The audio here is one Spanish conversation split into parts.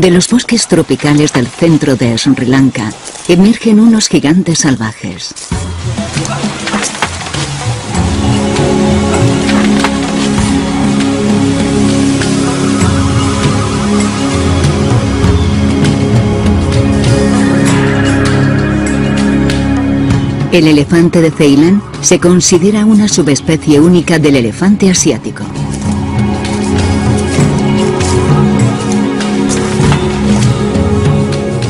De los bosques tropicales del centro de Sri Lanka emergen unos gigantes salvajes. El elefante de Ceilán se considera una subespecie única del elefante asiático.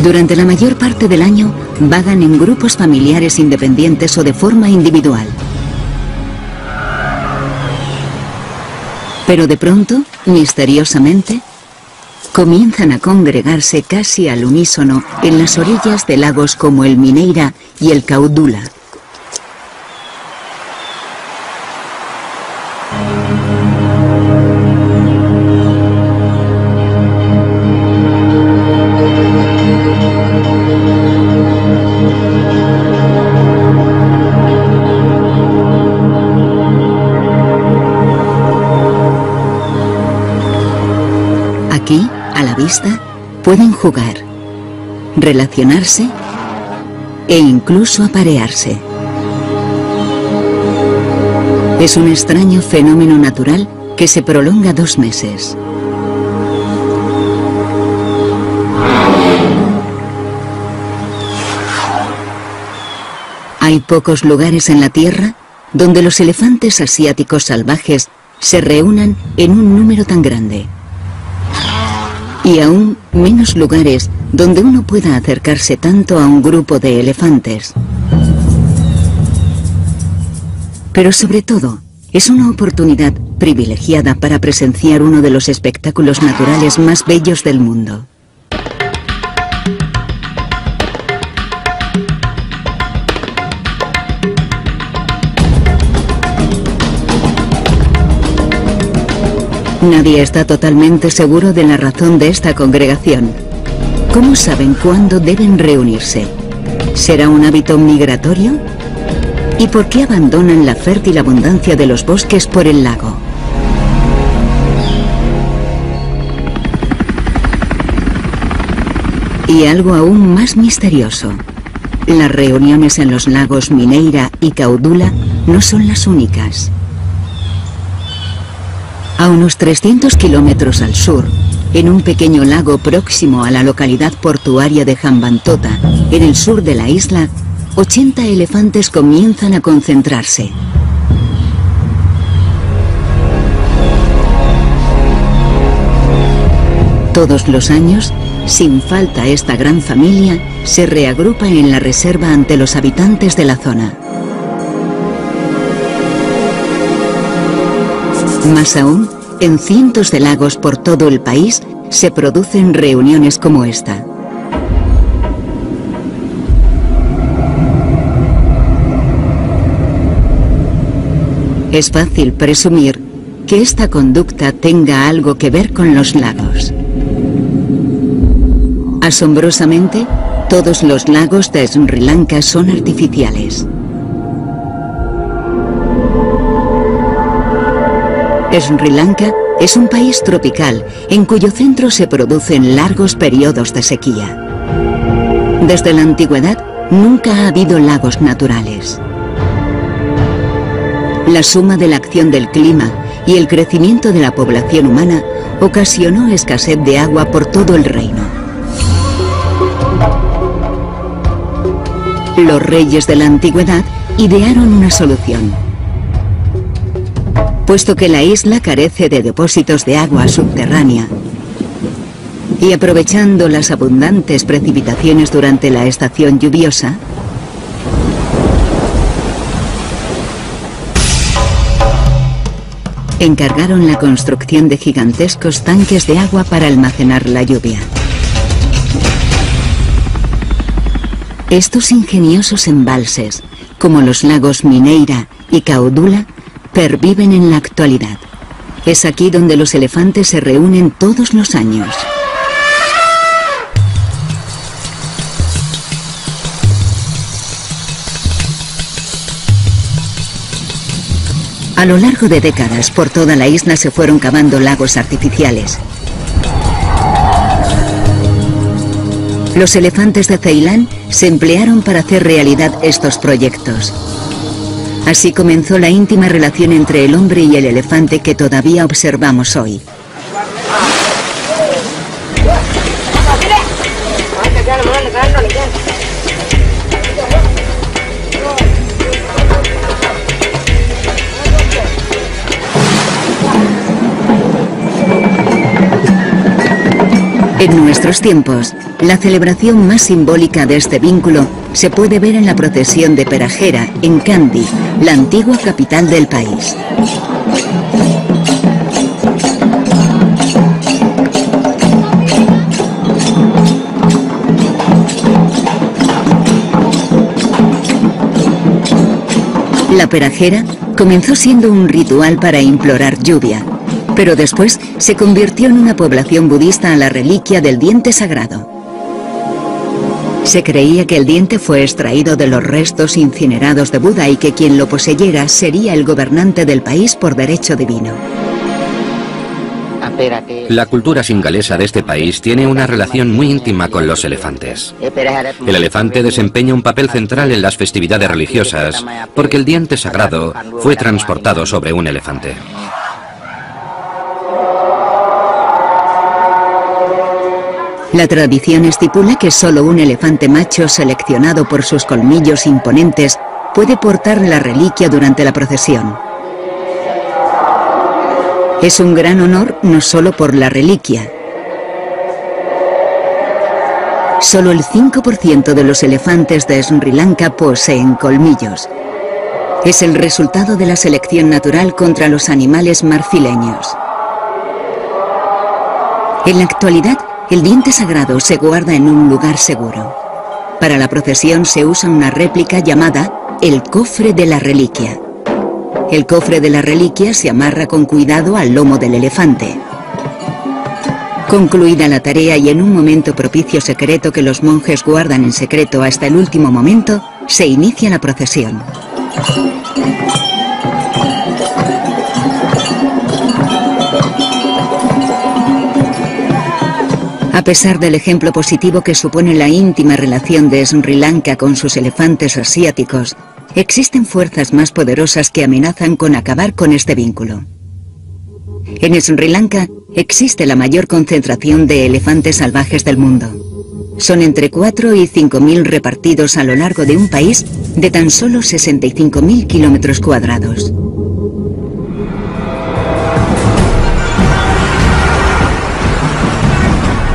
Durante la mayor parte del año vagan en grupos familiares independientes o de forma individual. Pero de pronto, misteriosamente, comienzan a congregarse casi al unísono en las orillas de lagos como el Mineira y el Caudula. Aquí, a la vista, pueden jugar, relacionarse e incluso aparearse. Es un extraño fenómeno natural que se prolonga 2 meses. Hay pocos lugares en la Tierra donde los elefantes asiáticos salvajes se reúnan en un número tan grande. Y aún menos lugares donde uno pueda acercarse tanto a un grupo de elefantes. Pero sobre todo, es una oportunidad privilegiada para presenciar uno de los espectáculos naturales más bellos del mundo. Nadie está totalmente seguro de la razón de esta congregación. ¿Cómo saben cuándo deben reunirse? ¿Será un hábito migratorio? ¿Y por qué abandonan la fértil abundancia de los bosques por el lago? Y algo aún más misterioso. Las reuniones en los lagos Mineira y Caudula no son las únicas. A unos 300 kilómetros al sur, en un pequeño lago próximo a la localidad portuaria de Hambantota, en el sur de la isla, 80 elefantes comienzan a concentrarse. Todos los años, sin falta esta gran familia se reagrupa en la reserva ante los habitantes de la zona. Más aún, en cientos de lagos por todo el país se producen reuniones como esta. Es fácil presumir que esta conducta tenga algo que ver con los lagos. Asombrosamente, todos los lagos de Sri Lanka son artificiales. Sri Lanka es un país tropical en cuyo centro se producen largos periodos de sequía. Desde la antigüedad nunca ha habido lagos naturales. La suma de la acción del clima y el crecimiento de la población humana ocasionó escasez de agua por todo el reino. Los reyes de la antigüedad idearon una solución. Puesto que la isla carece de depósitos de agua subterránea y aprovechando las abundantes precipitaciones durante la estación lluviosa, encargaron la construcción de gigantescos tanques de agua para almacenar la lluvia. Estos ingeniosos embalses, como los lagos Mineira y Caudula, perviven en la actualidad. Es aquí donde los elefantes se reúnen todos los años. A lo largo de décadas, por toda la isla se fueron cavando lagos artificiales. Los elefantes de Ceilán se emplearon para hacer realidad estos proyectos. Así comenzó la íntima relación entre el hombre y el elefante que todavía observamos hoy. En nuestros tiempos, la celebración más simbólica de este vínculo se puede ver en la procesión de Perajera, en Kandy, la antigua capital del país. La Perajera comenzó siendo un ritual para implorar lluvia, pero después se convirtió en una población budista a la reliquia del diente sagrado. Se creía que el diente fue extraído de los restos incinerados de Buda y que quien lo poseyera sería el gobernante del país por derecho divino. La cultura singalesa de este país tiene una relación muy íntima con los elefantes. El elefante desempeña un papel central en las festividades religiosas porque el diente sagrado fue transportado sobre un elefante. La tradición estipula que solo un elefante macho seleccionado por sus colmillos imponentes puede portar la reliquia durante la procesión. Es un gran honor no solo por la reliquia. Solo el 5% de los elefantes de Sri Lanka poseen colmillos. Es el resultado de la selección natural contra los animales marfileños. En la actualidad, el diente sagrado se guarda en un lugar seguro. Para la procesión se usa una réplica llamada el cofre de la reliquia. El cofre de la reliquia se amarra con cuidado al lomo del elefante. Concluida la tarea y en un momento propicio secreto que los monjes guardan en secreto hasta el último momento, se inicia la procesión. A pesar del ejemplo positivo que supone la íntima relación de Sri Lanka con sus elefantes asiáticos, existen fuerzas más poderosas que amenazan con acabar con este vínculo. En Sri Lanka existe la mayor concentración de elefantes salvajes del mundo. Son entre 4 y 5.000 repartidos a lo largo de un país de tan solo 65.000 kilómetros cuadrados.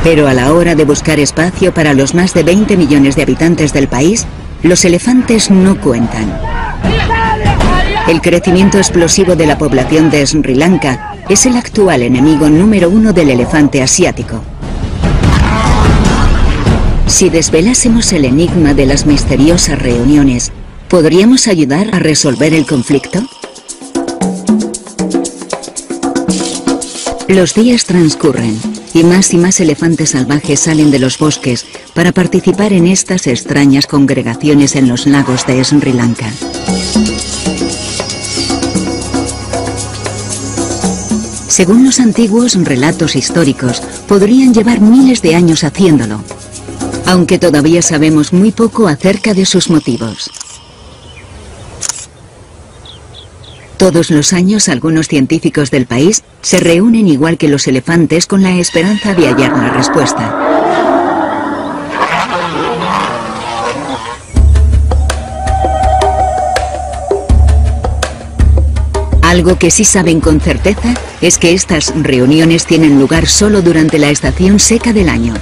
Pero a la hora de buscar espacio para los más de 20 millones de habitantes del país, los elefantes no cuentan. El crecimiento explosivo de la población de Sri Lanka es el actual enemigo número 1 del elefante asiático. Si desvelásemos el enigma de las misteriosas reuniones, ¿podríamos ayudar a resolver el conflicto? Los días transcurren y más elefantes salvajes salen de los bosques para participar en estas extrañas congregaciones en los lagos de Sri Lanka. Según los antiguos relatos históricos, podrían llevar miles de años haciéndolo, aunque todavía sabemos muy poco acerca de sus motivos. Todos los años algunos científicos del país se reúnen igual que los elefantes con la esperanza de hallar la respuesta. Algo que sí saben con certeza es que estas reuniones tienen lugar solo durante la estación seca del año.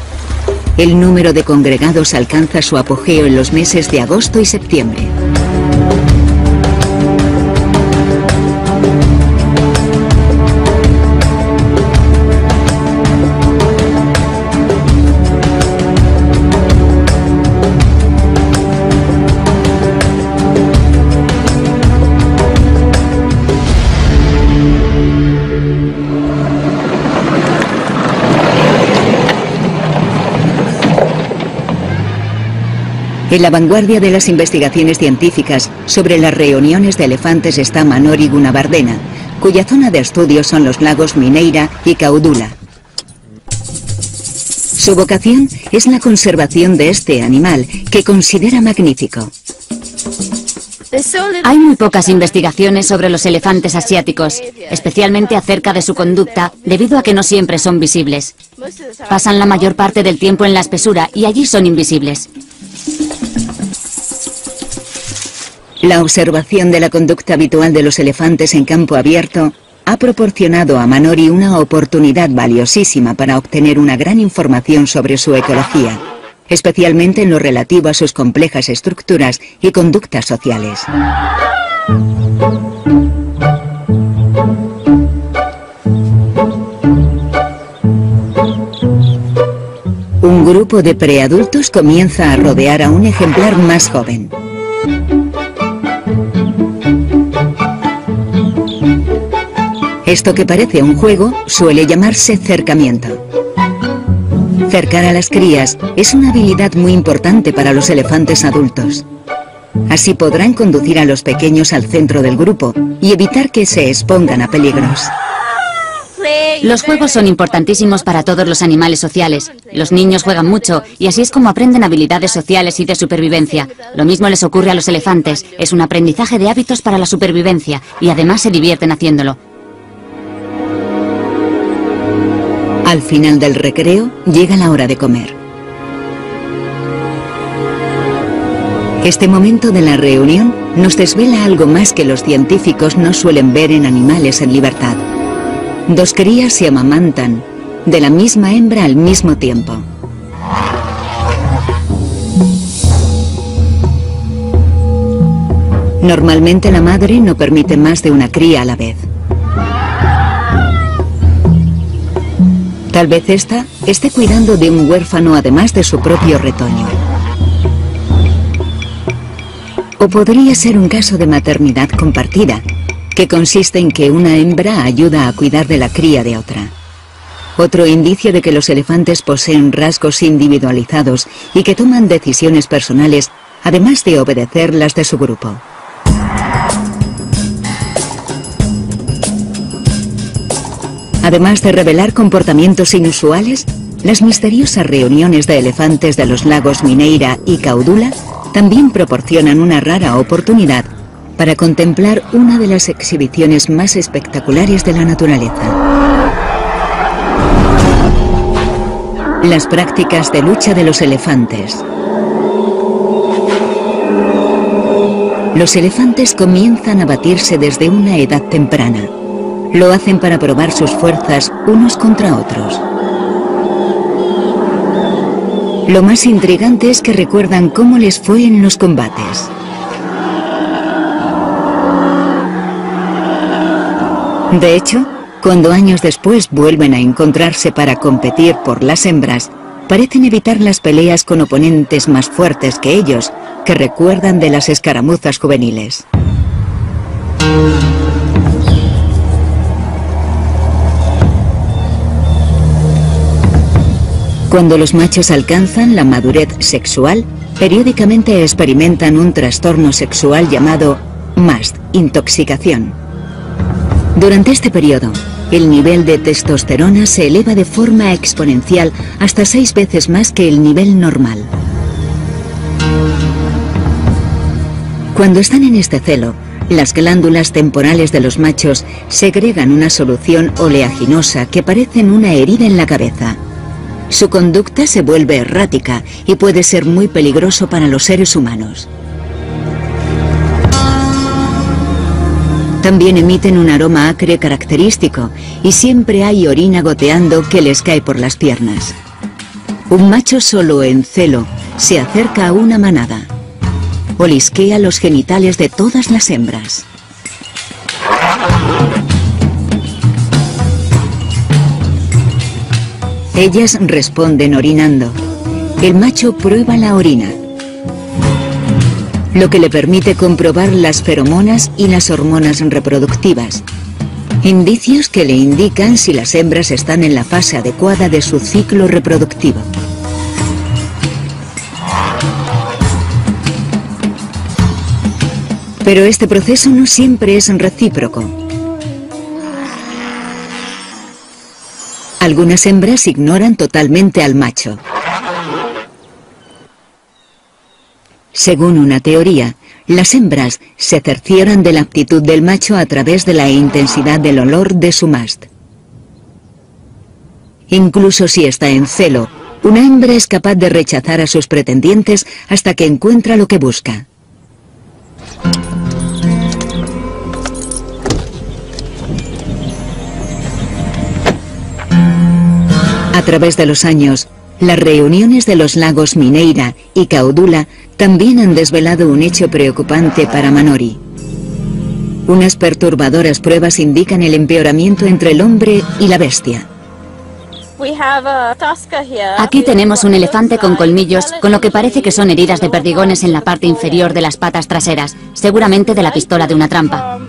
El número de congregados alcanza su apogeo en los meses de agosto y septiembre. En la vanguardia de las investigaciones científicas sobre las reuniones de elefantes está Manori Gunawardena, cuya zona de estudio son los lagos Mineira y Caudula. Su Su vocación es la conservación de este animal, que considera magnífico. Hay muy pocas investigaciones sobre los elefantes asiáticos, especialmente acerca de su conducta, debido a que no siempre son visibles. Pasan la mayor parte del tiempo en la espesura y allí son invisibles. La observación de la conducta habitual de los elefantes en campo abierto ha proporcionado a Manori una oportunidad valiosísima para obtener una gran información sobre su ecología, especialmente en lo relativo a sus complejas estructuras y conductas sociales. Un grupo de preadultos comienza a rodear a un ejemplar más joven. Esto que parece un juego suele llamarse cercamiento. Cercar a las crías es una habilidad muy importante para los elefantes adultos. Así podrán conducir a los pequeños al centro del grupo y evitar que se expongan a peligros. Los juegos son importantísimos para todos los animales sociales. Los niños juegan mucho y así es como aprenden habilidades sociales y de supervivencia. Lo mismo les ocurre a los elefantes. Es un aprendizaje de hábitos para la supervivencia y además se divierten haciéndolo. Al final del recreo, llega la hora de comer. Este momento de la reunión nos desvela algo más que los científicos no suelen ver en animales en libertad. Dos crías se amamantan, de la misma hembra al mismo tiempo. Normalmente la madre no permite más de una cría a la vez. Tal vez ésta esté cuidando de un huérfano además de su propio retoño. O podría ser un caso de maternidad compartida, que consiste en que una hembra ayuda a cuidar de la cría de otra. Otro indicio de que los elefantes poseen rasgos individualizados y que toman decisiones personales, además de obedecer las de su grupo. Además de revelar comportamientos inusuales, las misteriosas reuniones de elefantes de los lagos Mineira y Caudula también proporcionan una rara oportunidad para contemplar una de las exhibiciones más espectaculares de la naturaleza. Las prácticas de lucha de los elefantes. Los elefantes comienzan a batirse desde una edad temprana. Lo hacen para probar sus fuerzas unos contra otros. Lo más intrigante es que recuerdan cómo les fue en los combates. De hecho, cuando años después vuelven a encontrarse para competir por las hembras, parecen evitar las peleas con oponentes más fuertes que ellos, que recuerdan de las escaramuzas juveniles. Cuando los machos alcanzan la madurez sexual, periódicamente experimentan un trastorno sexual llamado MAST, intoxicación. Durante este periodo, el nivel de testosterona se eleva de forma exponencial hasta 6 veces más que el nivel normal. Cuando están en este celo, las glándulas temporales de los machos segregan una solución oleaginosa que parece una herida en la cabeza. Su conducta se vuelve errática y puede ser muy peligroso para los seres humanos. También emiten un aroma acre característico y siempre hay orina goteando que les cae por las piernas. Un macho solo en celo se acerca a una manada. Olisquea los genitales de todas las hembras. Ellas responden orinando. El macho prueba la orina, lo que le permite comprobar las feromonas y las hormonas reproductivas, indicios que le indican si las hembras están en la fase adecuada de su ciclo reproductivo. Pero este proceso no siempre es recíproco. Algunas hembras ignoran totalmente al macho. Según una teoría, las hembras se cercioran de la aptitud del macho a través de la intensidad del olor de su mast. Incluso si está en celo, una hembra es capaz de rechazar a sus pretendientes hasta que encuentra lo que busca. A través de los años, las reuniones de los lagos Mineira y Caudula también han desvelado un hecho preocupante para Manori. Unas perturbadoras pruebas indican el empeoramiento entre el hombre y la bestia. Aquí tenemos un elefante con colmillos, con lo que parece que son heridas de perdigones en la parte inferior de las patas traseras, seguramente de la pistola de una trampa.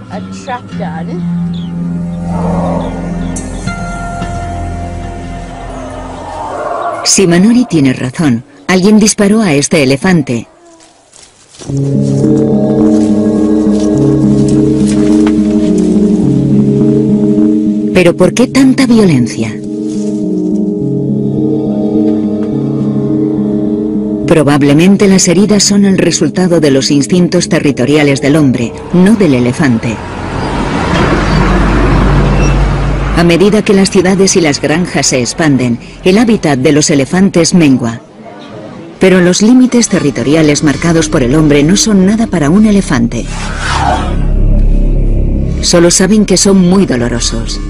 Si Manori tiene razón, alguien disparó a este elefante. ¿Pero por qué tanta violencia? Probablemente las heridas son el resultado de los instintos territoriales del hombre, no del elefante. A medida que las ciudades y las granjas se expanden, el hábitat de los elefantes mengua. Pero los límites territoriales marcados por el hombre no son nada para un elefante. Solo saben que son muy dolorosos.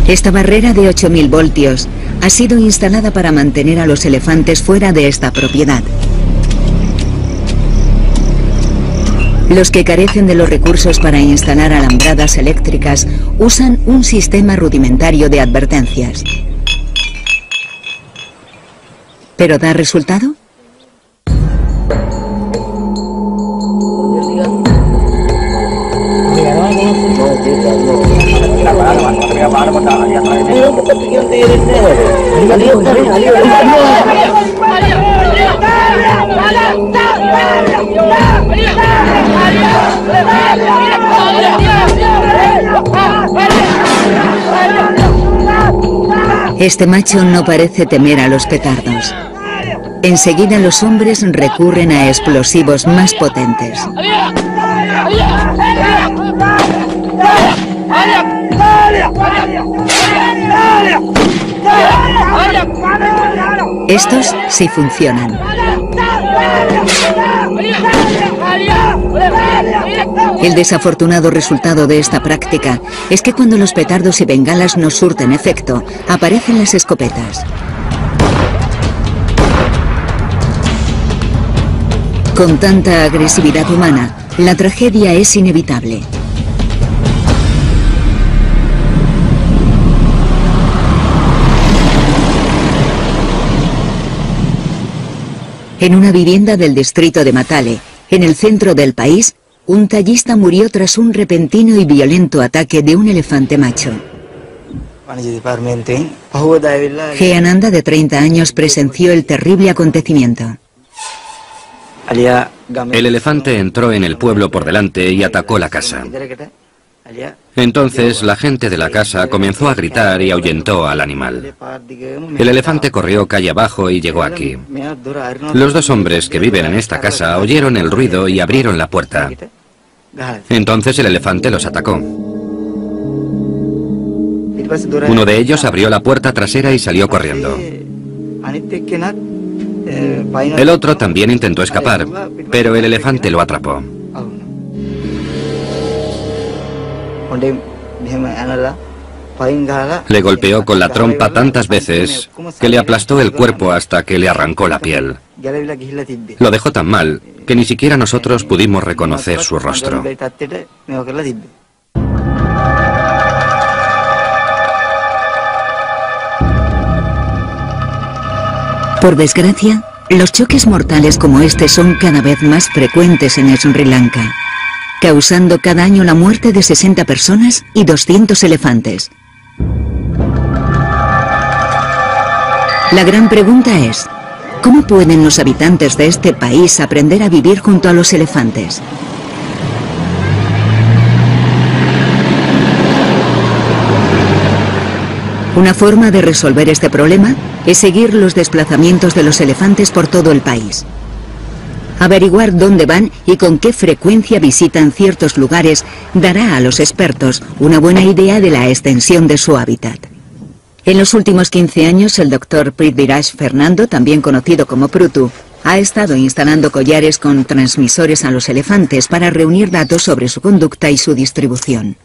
Esta barrera de 8000 voltios ha sido instalada para mantener a los elefantes fuera de esta propiedad. Los que carecen de los recursos para instalar alambradas eléctricas usan un sistema rudimentario de advertencias. ¿Pero da resultado? Este macho no parece temer a los petardos. Enseguida los hombres recurren a explosivos más potentes. Estos sí funcionan. El desafortunado resultado de esta práctica es que cuando los petardos y bengalas no surten efecto, aparecen las escopetas. Con tanta agresividad humana, la tragedia es inevitable. En una vivienda del distrito de Matale, en el centro del país, un tallista murió tras un repentino y violento ataque de un elefante macho. Geananda, de 30 años, presenció el terrible acontecimiento. El elefante entró en el pueblo por delante y atacó la casa. Entonces la gente de la casa comenzó a gritar y ahuyentó al animal. El elefante corrió calle abajo y llegó aquí. Los dos hombres que viven en esta casa oyeron el ruido y abrieron la puerta. Entonces el elefante los atacó. Uno de ellos abrió la puerta trasera y salió corriendo. El otro también intentó escapar, pero el elefante lo atrapó. Le golpeó con la trompa tantas veces que le aplastó el cuerpo hasta que le arrancó la piel. Lo dejó tan mal que ni siquiera nosotros pudimos reconocer su rostro. Por desgracia, los choques mortales como este son cada vez más frecuentes en Sri Lanka, causando cada año la muerte de 60 personas y 200 elefantes. La gran pregunta es, ¿cómo pueden los habitantes de este país aprender a vivir junto a los elefantes? Una forma de resolver este problema es seguir los desplazamientos de los elefantes por todo el país. Averiguar dónde van y con qué frecuencia visitan ciertos lugares dará a los expertos una buena idea de la extensión de su hábitat. En los últimos 15 años, el Dr. Prithviraj Fernando, también conocido como Prutu, ha estado instalando collares con transmisores a los elefantes para reunir datos sobre su conducta y su distribución.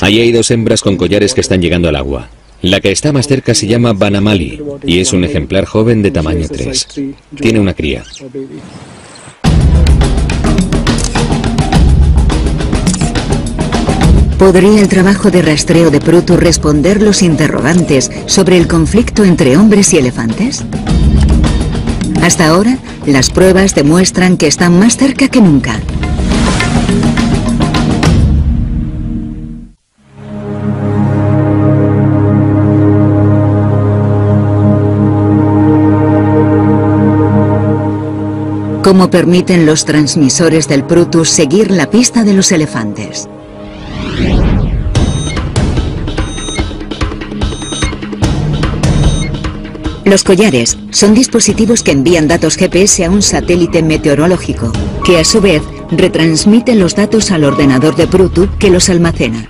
Ahí hay 2 hembras con collares que están llegando al agua. La que está más cerca se llama Banamali y es un ejemplar joven de tamaño 3. Tiene una cría. ¿Podría el trabajo de rastreo de Prutu responder los interrogantes sobre el conflicto entre hombres y elefantes? Hasta ahora, las pruebas demuestran que están más cerca que nunca. ¿Cómo permiten los transmisores del Prutu seguir la pista de los elefantes? Los collares son dispositivos que envían datos GPS a un satélite meteorológico, que a su vez retransmite los datos al ordenador de Prutu, que los almacena.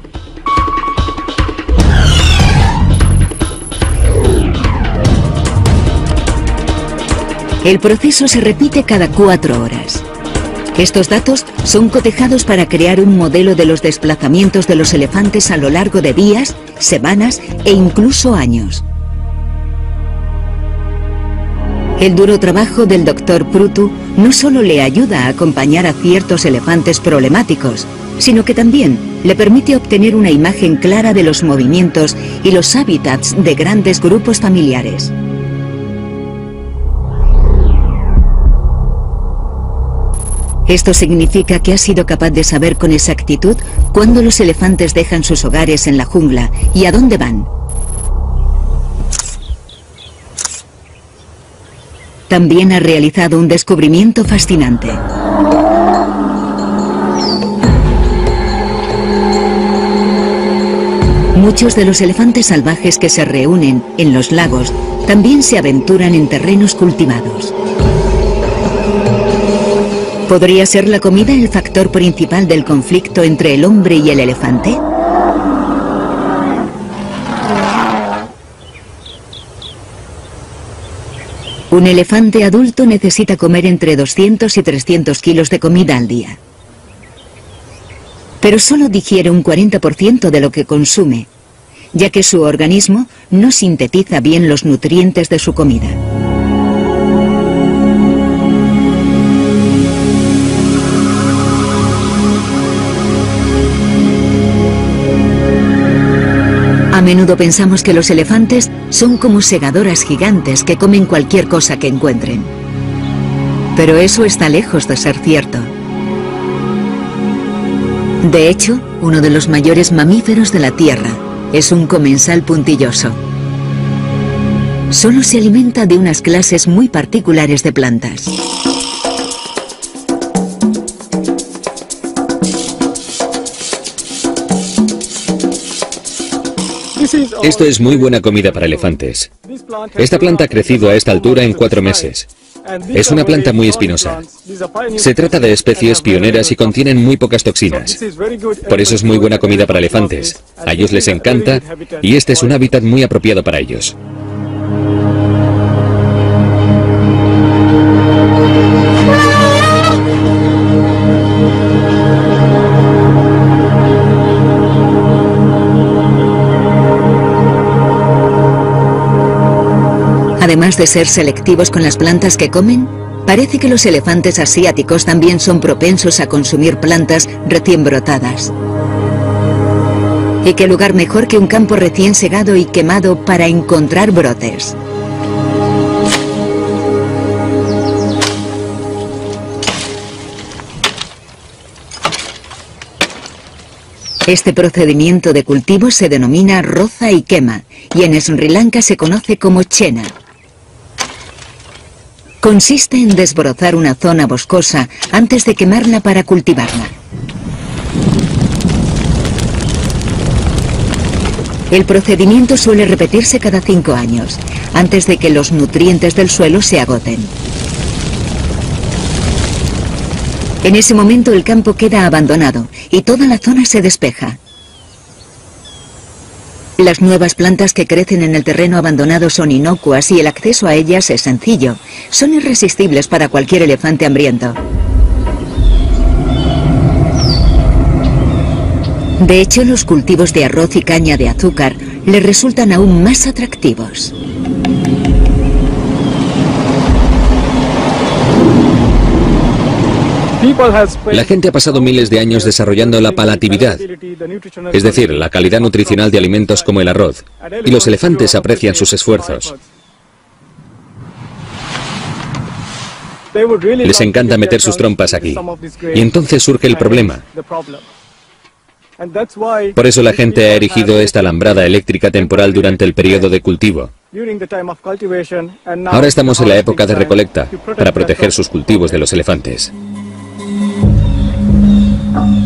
El proceso se repite cada 4 horas. Estos datos son cotejados para crear un modelo de los desplazamientos de los elefantes a lo largo de días, semanas e incluso años. El duro trabajo del Dr. Prutu no solo le ayuda a acompañar a ciertos elefantes problemáticos, sino que también le permite obtener una imagen clara de los movimientos y los hábitats de grandes grupos familiares. Esto significa que ha sido capaz de saber con exactitud cuándo los elefantes dejan sus hogares en la jungla y a dónde van. También ha realizado un descubrimiento fascinante. Muchos de los elefantes salvajes que se reúnen en los lagos también se aventuran en terrenos cultivados. ¿Podría ser la comida el factor principal del conflicto entre el hombre y el elefante? Un elefante adulto necesita comer entre 200 y 300 kilos de comida al día. Pero solo digiere un 40% de lo que consume, ya que su organismo no sintetiza bien los nutrientes de su comida. A menudo pensamos que los elefantes son como segadoras gigantes que comen cualquier cosa que encuentren. Pero eso está lejos de ser cierto. De hecho, uno de los mayores mamíferos de la Tierra es un comensal puntilloso. Solo se alimenta de unas clases muy particulares de plantas. Esto es muy buena comida para elefantes. Esta planta ha crecido a esta altura en 4 meses. Es una planta muy espinosa. Se trata de especies pioneras y contienen muy pocas toxinas. Por eso es muy buena comida para elefantes. A ellos les encanta y este es un hábitat muy apropiado para ellos. Además de ser selectivos con las plantas que comen, parece que los elefantes asiáticos también son propensos a consumir plantas recién brotadas. ¿Y qué lugar mejor que un campo recién segado y quemado para encontrar brotes? Este procedimiento de cultivo se denomina roza y quema, y en Sri Lanka se conoce como chena. Consiste en desbrozar una zona boscosa antes de quemarla para cultivarla. El procedimiento suele repetirse cada 5 años, antes de que los nutrientes del suelo se agoten. En ese momento el campo queda abandonado y toda la zona se despeja. Las nuevas plantas que crecen en el terreno abandonado son inocuas y el acceso a ellas es sencillo. Son irresistibles para cualquier elefante hambriento. De hecho, los cultivos de arroz y caña de azúcar les resultan aún más atractivos. La gente ha pasado miles de años desarrollando la palatabilidad, es decir, la calidad nutricional de alimentos como el arroz, y los elefantes aprecian sus esfuerzos. Les encanta meter sus trompas aquí, y entonces surge el problema. Por eso la gente ha erigido esta alambrada eléctrica temporal durante el periodo de cultivo. Ahora estamos en la época de recolecta, para proteger sus cultivos de los elefantes.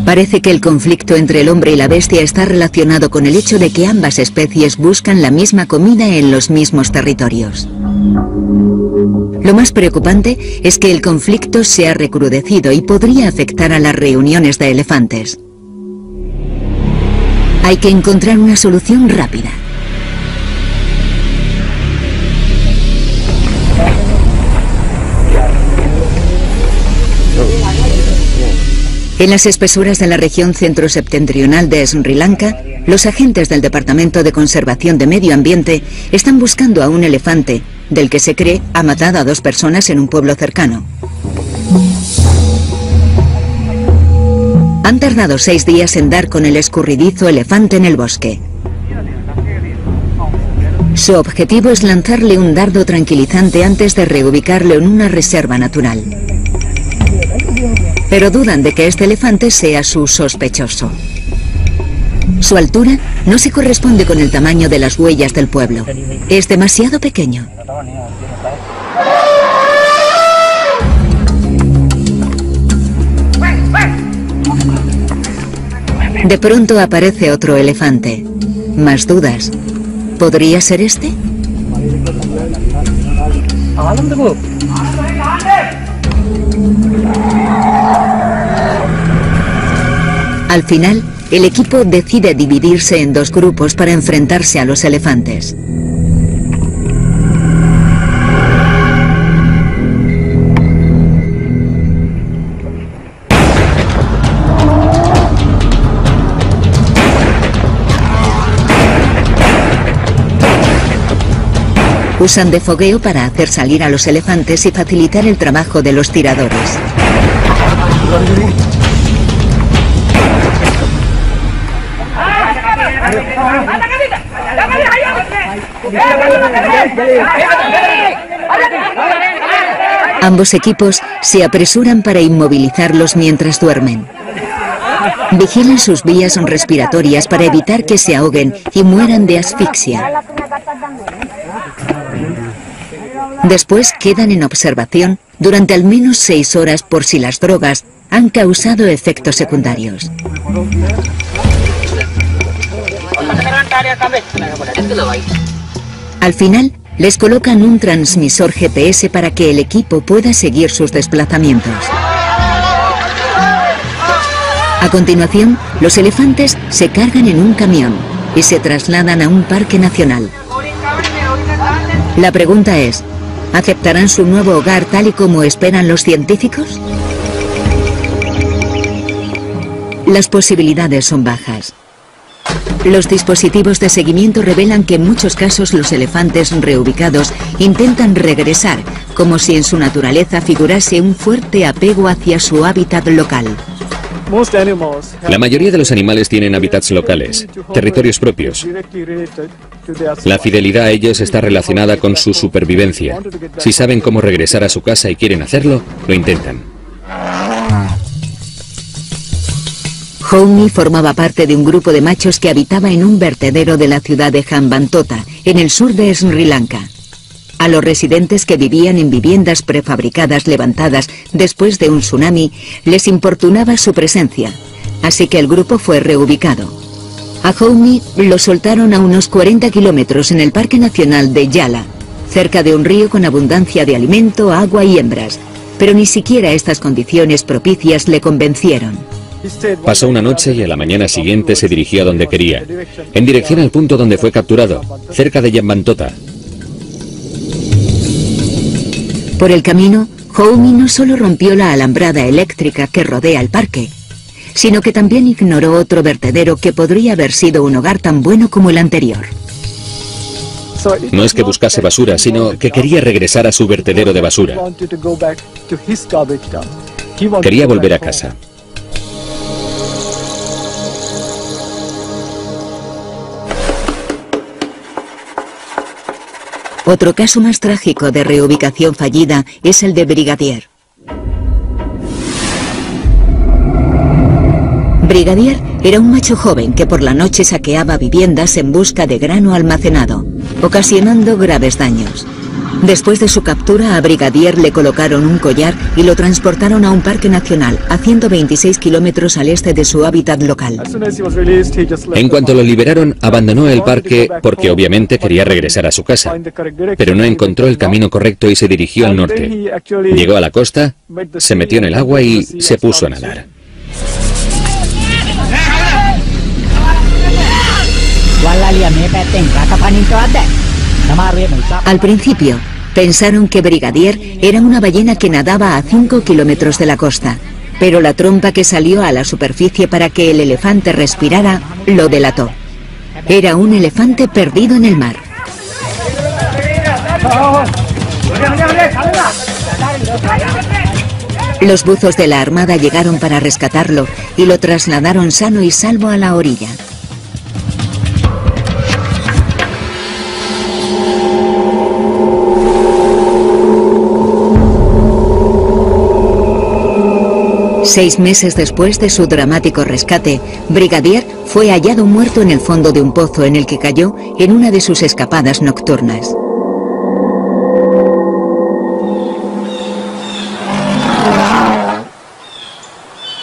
Parece que el conflicto entre el hombre y la bestia está relacionado con el hecho de que ambas especies buscan la misma comida en los mismos territorios. Lo más preocupante es que el conflicto se ha recrudecido y podría afectar a las reuniones de elefantes. Hay que encontrar una solución rápida. En las espesuras de la región centro-septentrional de Sri Lanka, los agentes del Departamento de Conservación de Medio Ambiente están buscando a un elefante, del que se cree ha matado a 2 personas en un pueblo cercano. Han tardado 6 días en dar con el escurridizo elefante en el bosque. Su objetivo es lanzarle un dardo tranquilizante antes de reubicarlo en una reserva natural. Pero dudan de que este elefante sea su sospechoso. Su altura no se corresponde con el tamaño de las huellas del pueblo. Es demasiado pequeño. De pronto aparece otro elefante. Más dudas. ¿Podría ser este? Al final, el equipo decide dividirse en 2 grupos para enfrentarse a los elefantes. Usan de fogueo para hacer salir a los elefantes y facilitar el trabajo de los tiradores. Ambos equipos se apresuran para inmovilizarlos mientras duermen. Vigilan sus vías respiratorias para evitar que se ahoguen y mueran de asfixia. Después quedan en observación durante al menos 6 horas por si las drogas han causado efectos secundarios. Al final, les colocan un transmisor GPS para que el equipo pueda seguir sus desplazamientos. A continuación, los elefantes se cargan en un camión y se trasladan a un parque nacional. La pregunta es, ¿aceptarán su nuevo hogar tal y como esperan los científicos? Las posibilidades son bajas. Los dispositivos de seguimiento revelan que en muchos casos los elefantes reubicados intentan regresar, como si en su naturaleza figurase un fuerte apego hacia su hábitat local. La mayoría de los animales tienen hábitats locales, territorios propios. La fidelidad a ellos está relacionada con su supervivencia. Si saben cómo regresar a su casa y quieren hacerlo, lo intentan. Houni formaba parte de un grupo de machos que habitaba en un vertedero de la ciudad de Hambantota, en el sur de Sri Lanka. A los residentes que vivían en viviendas prefabricadas levantadas después de un tsunami, les importunaba su presencia, así que el grupo fue reubicado. A Homi lo soltaron a unos 40 kilómetros en el Parque Nacional de Yala, cerca de un río con abundancia de alimento, agua y hembras. Pero ni siquiera estas condiciones propicias le convencieron. Pasó una noche y a la mañana siguiente se dirigió a donde quería, en dirección al punto donde fue capturado, cerca de Yambantota. Por el camino, Homi no solo rompió la alambrada eléctrica que rodea el parque, sino que también ignoró otro vertedero que podría haber sido un hogar tan bueno como el anterior. No es que buscase basura, sino que quería regresar a su vertedero de basura. Quería volver a casa. Otro caso más trágico de reubicación fallida es el de Brigadier. Brigadier era un macho joven que por la noche saqueaba viviendas en busca de grano almacenado, ocasionando graves daños. Después de su captura, a Brigadier le colocaron un collar y lo transportaron a un parque nacional, a 126 kilómetros al este de su hábitat local. En cuanto lo liberaron, abandonó el parque porque obviamente quería regresar a su casa, pero no encontró el camino correcto y se dirigió al norte. Llegó a la costa, se metió en el agua y se puso a nadar. Al principio, pensaron que Brigadier era una ballena que nadaba a 5 kilómetros de la costa, pero la trompa que salió a la superficie para que el elefante respirara lo delató. Era un elefante perdido en el mar. Los buzos de la Armada llegaron para rescatarlo y lo trasladaron sano y salvo a la orilla. Seis meses después de su dramático rescate, Brigadier fue hallado muerto en el fondo de un pozo en el que cayó en una de sus escapadas nocturnas.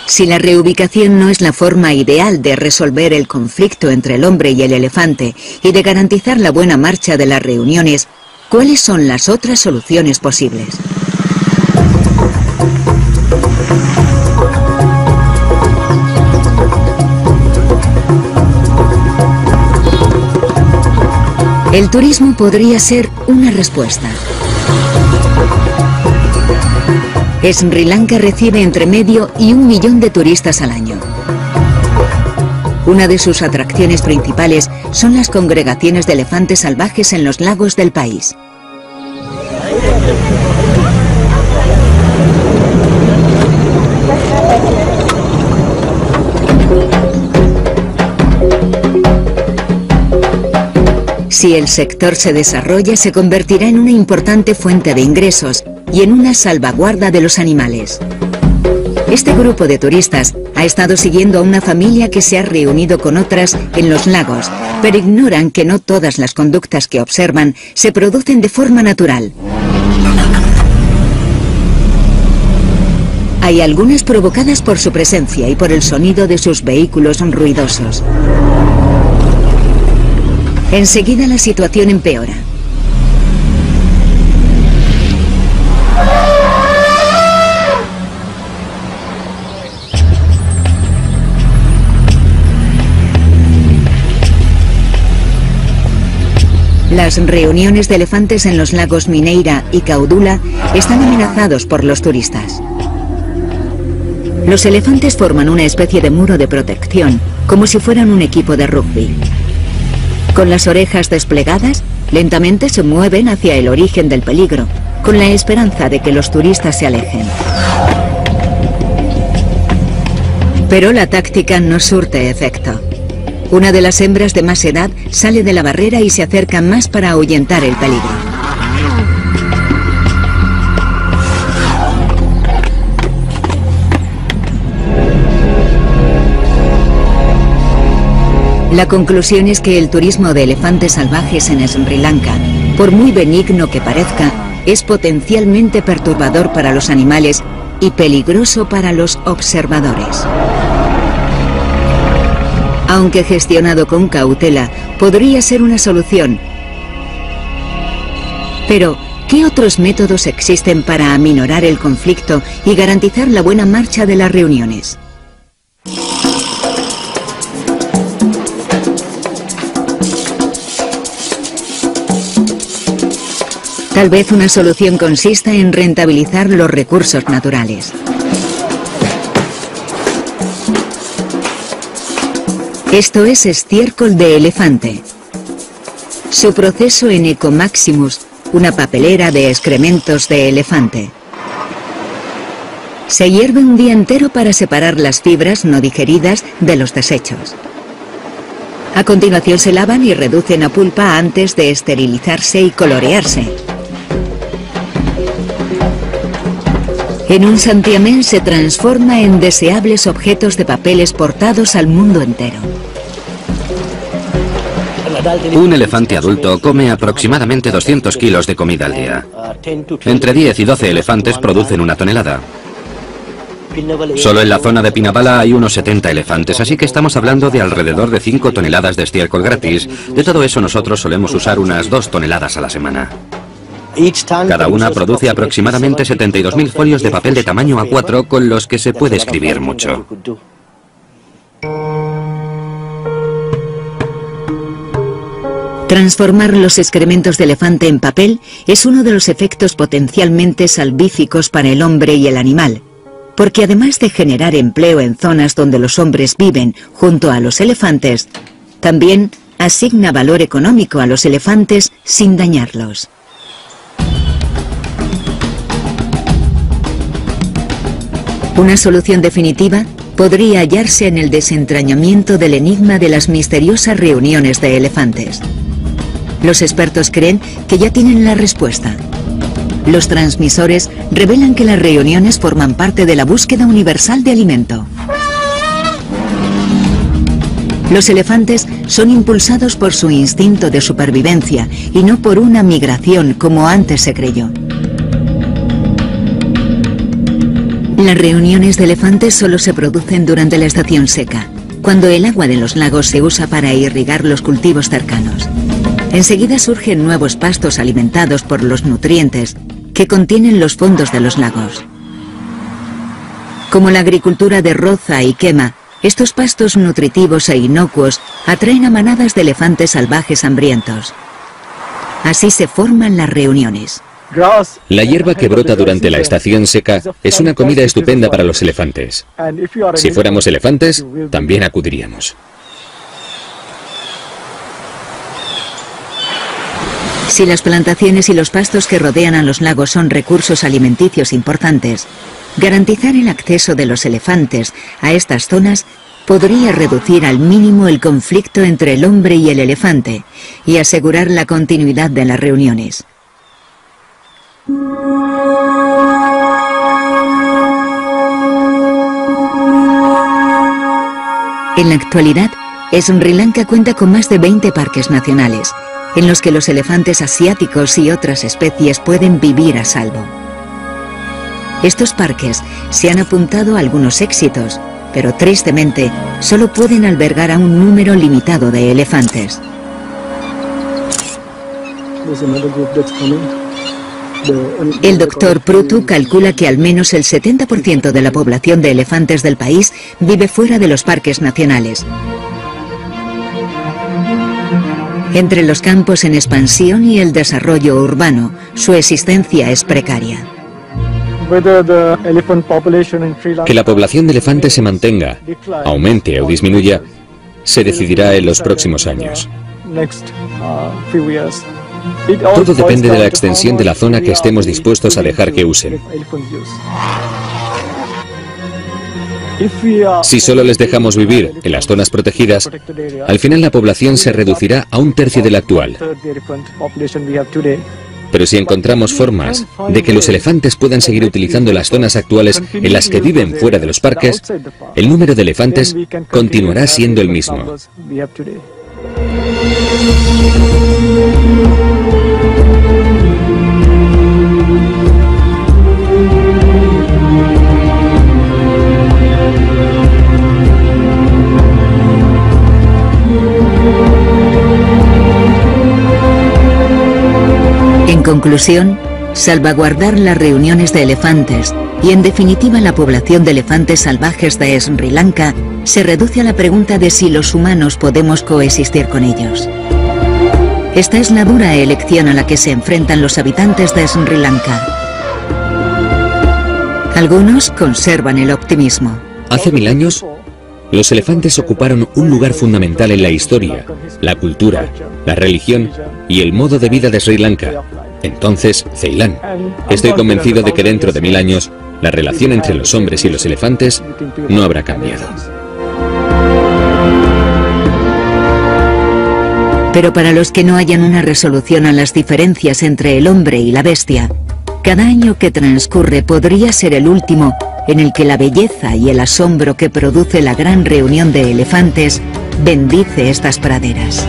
Si la reubicación no es la forma ideal de resolver el conflicto entre el hombre y el elefante y de garantizar la buena marcha de las reuniones, ¿cuáles son las otras soluciones posibles? El turismo podría ser una respuesta. Sri Lanka recibe entre medio y 1 millón de turistas al año. Una de sus atracciones principales son las congregaciones de elefantes salvajes en los lagos del país. Si el sector se desarrolla, se convertirá en una importante fuente de ingresos y en una salvaguarda de los animales. Este grupo de turistas ha estado siguiendo a una familia que se ha reunido con otras en los lagos, pero ignoran que no todas las conductas que observan se producen de forma natural. Hay algunas provocadas por su presencia y por el sonido de sus vehículos ruidosos. Enseguida la situación empeora. Las reuniones de elefantes en los lagos Mineira y Caudula están amenazados por los turistas. Los elefantes forman una especie de muro de protección, como si fueran un equipo de rugby. Con las orejas desplegadas, lentamente se mueven hacia el origen del peligro, con la esperanza de que los turistas se alejen. Pero la táctica no surte efecto. Una de las hembras de más edad sale de la barrera y se acerca más para ahuyentar el peligro. La conclusión es que el turismo de elefantes salvajes en Sri Lanka, por muy benigno que parezca, es potencialmente perturbador para los animales y peligroso para los observadores. aunque gestionado con cautela, podría ser una solución. Pero, ¿qué otros métodos existen para aminorar el conflicto y garantizar la buena marcha de las reuniones? Tal vez una solución consista en rentabilizar los recursos naturales. Esto es estiércol de elefante. Su proceso en Ecomaximus, una papelera de excrementos de elefante. Se hierve un día entero para separar las fibras no digeridas de los desechos. A continuación se lavan y reducen a pulpa antes de esterilizarse y colorearse. En un santiamén se transforma en deseables objetos de papel exportados al mundo entero. Un elefante adulto come aproximadamente 200 kilos de comida al día. Entre 10 y 12 elefantes producen 1 tonelada. Solo en la zona de Pinabala hay unos 70 elefantes, así que estamos hablando de alrededor de 5 toneladas de estiércol gratis. De todo eso nosotros solemos usar unas 2 toneladas a la semana. Cada una produce aproximadamente 72.000 folios de papel de tamaño A4 con los que se puede escribir mucho. Transformar los excrementos de elefante en papel es uno de los efectos potencialmente salvíficos para el hombre y el animal, porque además de generar empleo en zonas donde los hombres viven junto a los elefantes, también asigna valor económico a los elefantes sin dañarlos. Una solución definitiva podría hallarse en el desentrañamiento del enigma de las misteriosas reuniones de elefantes. Los expertos creen que ya tienen la respuesta. Los transmisores revelan que las reuniones forman parte de la búsqueda universal de alimento. Los elefantes son impulsados por su instinto de supervivencia y no por una migración como antes se creyó. Las reuniones de elefantes solo se producen durante la estación seca, cuando el agua de los lagos se usa para irrigar los cultivos cercanos. Enseguida surgen nuevos pastos alimentados por los nutrientes que contienen los fondos de los lagos. Como la agricultura de roza y quema, estos pastos nutritivos e inocuos atraen a manadas de elefantes salvajes hambrientos. Así se forman las reuniones. La hierba que brota durante la estación seca es una comida estupenda para los elefantes. Si fuéramos elefantes, también acudiríamos. Si las plantaciones y los pastos que rodean a los lagos son recursos alimenticios importantes, garantizar el acceso de los elefantes a estas zonas podría reducir al mínimo el conflicto entre el hombre y el elefante y asegurar la continuidad de las reuniones. En la actualidad, Sri Lanka cuenta con más de 20 parques nacionales, en los que los elefantes asiáticos y otras especies pueden vivir a salvo. Estos parques se han apuntado a algunos éxitos, pero tristemente solo pueden albergar a un número limitado de elefantes. El doctor Prutu calcula que al menos el 70% de la población de elefantes del país vive fuera de los parques nacionales. Entre los campos en expansión y el desarrollo urbano, su existencia es precaria. Que la población de elefantes se mantenga, aumente o disminuya, se decidirá en los próximos años. Todo depende de la extensión de la zona que estemos dispuestos a dejar que usen. Si solo les dejamos vivir en las zonas protegidas, al final la población se reducirá a 1/3 de la actual. Pero si encontramos formas de que los elefantes puedan seguir utilizando las zonas actuales en las que viven fuera de los parques, el número de elefantes continuará siendo el mismo. conclusión, salvaguardar las reuniones de elefantes y en definitiva la población de elefantes salvajes de Sri Lanka se reduce a la pregunta de si los humanos podemos coexistir con ellos. Esta es la dura elección a la que se enfrentan los habitantes de Sri Lanka. Algunos conservan el optimismo. Hace 1000 años, los elefantes ocuparon un lugar fundamental en la historia, la cultura, la religión y el modo de vida de Sri Lanka, entonces Ceilán. Estoy convencido de que dentro de 1000 años, la relación entre los hombres y los elefantes no habrá cambiado. Pero para los que no hayan una resolución a las diferencias entre el hombre y la bestia, cada año que transcurre podría ser el último en el que la belleza y el asombro que produce la gran reunión de elefantes bendice estas praderas.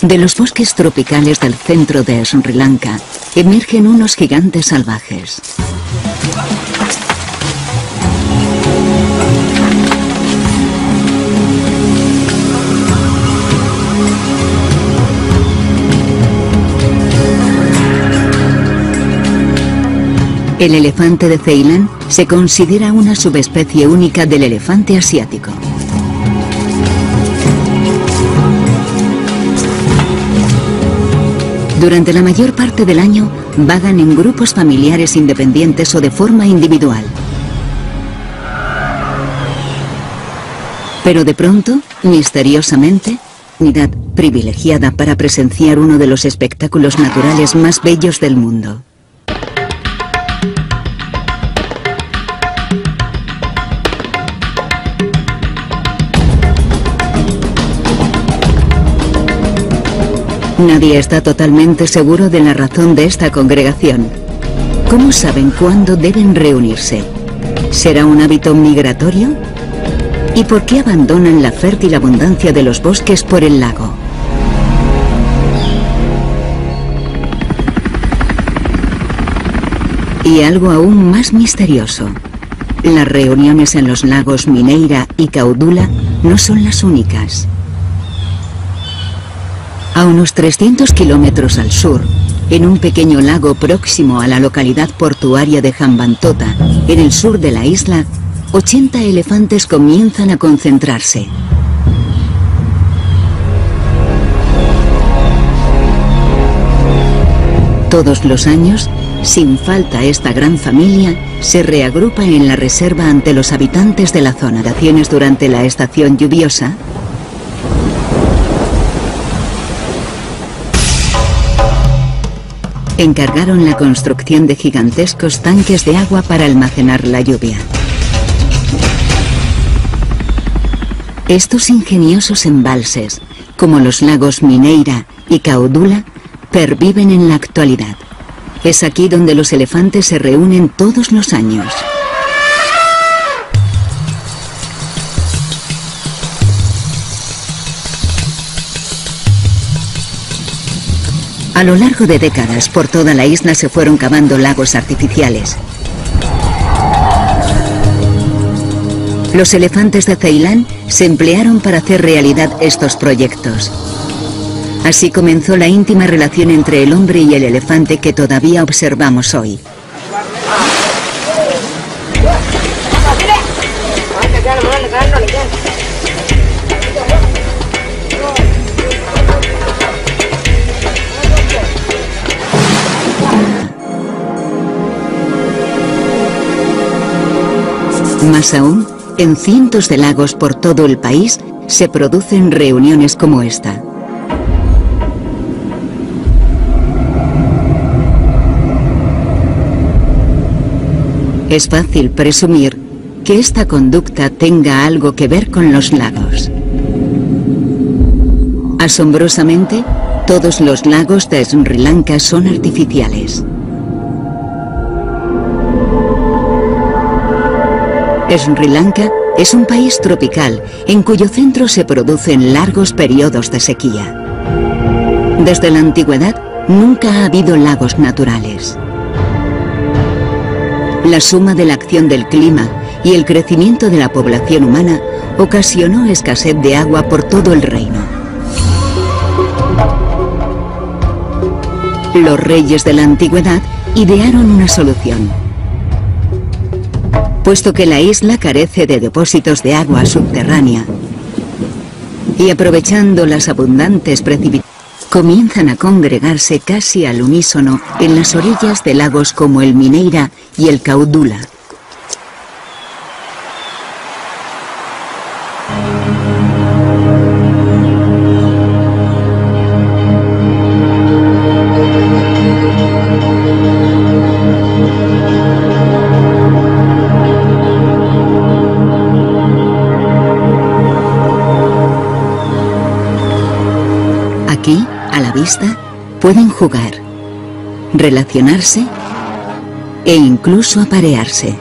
De los bosques tropicales del centro de Sri Lanka emergen unos gigantes salvajes. El elefante de Ceilán se considera una subespecie única del elefante asiático. Durante la mayor parte del año vagan en grupos familiares independientes o de forma individual. Pero de pronto, misteriosamente, unidad privilegiada para presenciar uno de los espectáculos naturales más bellos del mundo. Nadie está totalmente seguro de la razón de esta congregación. ¿Cómo saben cuándo deben reunirse? ¿Será un hábito migratorio? ¿Y por qué abandonan la fértil abundancia de los bosques por el lago? Y algo aún más misterioso. Las reuniones en los lagos Mineira y Caudula no son las únicas. A unos 300 kilómetros al sur, en un pequeño lago próximo a la localidad portuaria de Hambantota, en el sur de la isla, 80 elefantes comienzan a concentrarse. Todos los años, sin falta esta gran familia se reagrupa en la reserva ante los habitantes de la zona. Vacaciones durante la estación lluviosa. Encargaron la construcción de gigantescos tanques de agua para almacenar la lluvia. Estos ingeniosos embalses, como los lagos Mineira y Caudula, perviven en la actualidad. Es aquí donde los elefantes se reúnen todos los años. A lo largo de décadas, por toda la isla se fueron cavando lagos artificiales. Los elefantes de Ceilán se emplearon para hacer realidad estos proyectos. Así comenzó la íntima relación entre el hombre y el elefante que todavía observamos hoy. Más aún, en cientos de lagos por todo el país se producen reuniones como esta. Es fácil presumir que esta conducta tenga algo que ver con los lagos. Asombrosamente, todos los lagos de Sri Lanka son artificiales. Sri Lanka es un país tropical en cuyo centro se producen largos periodos de sequía. Desde la antigüedad nunca ha habido lagos naturales. La suma de la acción del clima y el crecimiento de la población humana ocasionó escasez de agua por todo el reino. Los reyes de la antigüedad idearon una solución. Puesto que la isla carece de depósitos de agua subterránea y aprovechando las abundantes precipitaciones, comienzan a congregarse casi al unísono en las orillas de lagos como el Mineira y el Caudula. Aquí, a la vista, pueden jugar, relacionarse e incluso aparearse.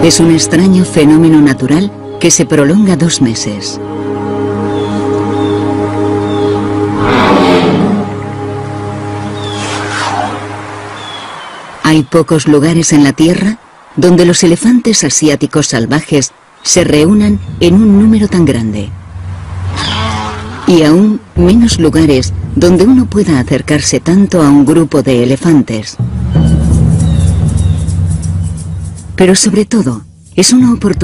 Es un extraño fenómeno natural que se prolonga 2 meses. Hay pocos lugares en la Tierra donde los elefantes asiáticos salvajes se reúnan en un número tan grande. Y aún menos lugares donde uno pueda acercarse tanto a un grupo de elefantes. Pero sobre todo, es una oportunidad